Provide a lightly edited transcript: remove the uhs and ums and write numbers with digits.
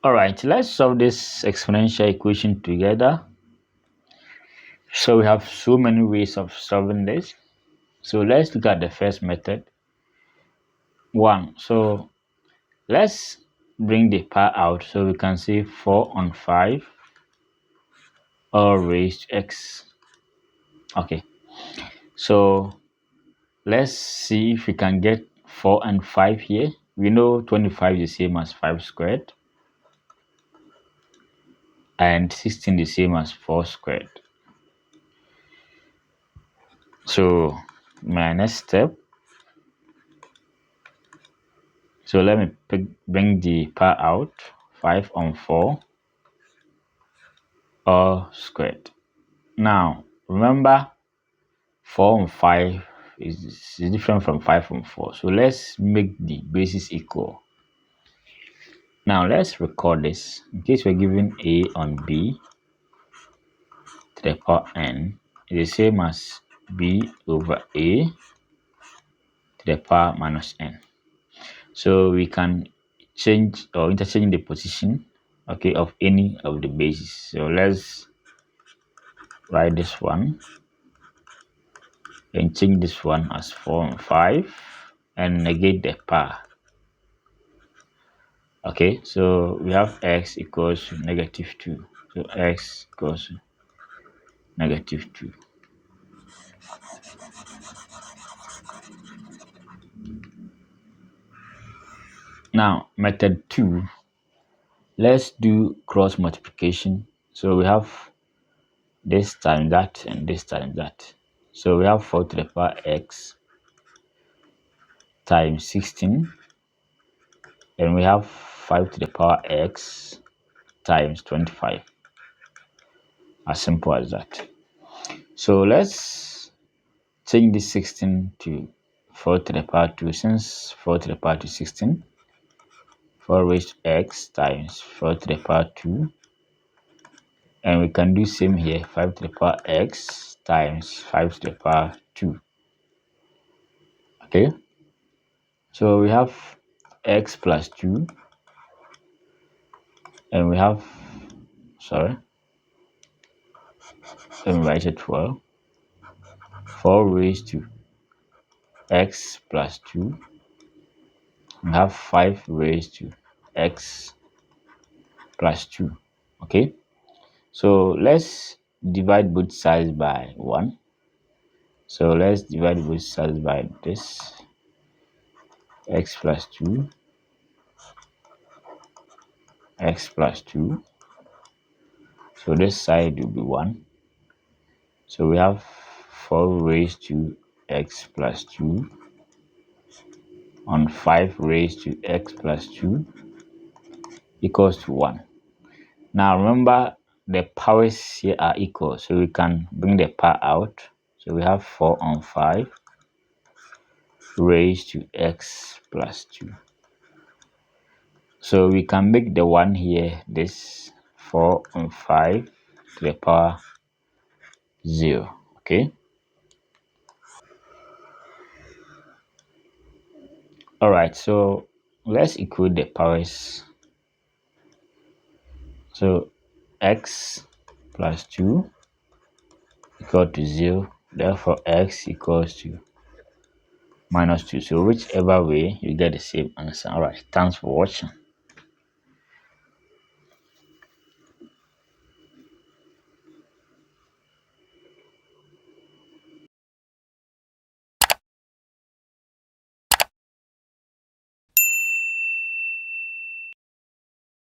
All right, let's solve this exponential equation together. So we have so many ways of solving this. So let's look at the first method. One. So let's bring the power out so we can see 4 on 5 all raised to x. Okay. So let's see if we can get 4 and 5 here. We know 25 is the same as 5 squared and 16 the same as 4 squared. So my next step, so let me bring the power out. 5 on 4 all squared. Now remember 4 on 5 is different from 5 on 4, so let's make the bases equal. Now let's record this in case we're given a on b to the power n is the same as b over a to the power minus n. So we can change or interchange the position, okay, of any of the bases. So let's write this one and change this one as 4 and 5 and negate the power. Okay, so we have x equals to -2. So x equals to -2. Now method 2, let's do cross multiplication. So we have this times that and this times that. So we have 4 to the power x times 16, and we have 5 to the power x times 25. As simple as that. So let's change this 16 to 4 to the power 2. Since 4 to the power 2 is 16, 4 raised to x times 4 to the power 2, and we can do same here, 5 to the power x times 5 to the power 2. Okay, so we have x plus 2, and we have, sorry, let me write it well, 4 raised to x plus 2, we have 5 raised to x plus 2. Okay, so let's divide both sides by 1. So let's divide both sides by this, x plus 2, x plus 2. So this side will be 1. So we have 4 raised to x plus 2 on 5 raised to x plus 2 equals to 1. Now remember the powers here are equal, so we can bring the power out. So we have 4 on 5 raised to x plus 2. So we can make the 1 here this 4 on 5 to the power 0. Okay. All right, so let's equate the powers. So x plus 2 equal to 0, therefore x equals to -2. So whichever way, you get the same answer. All right, thanks for watching.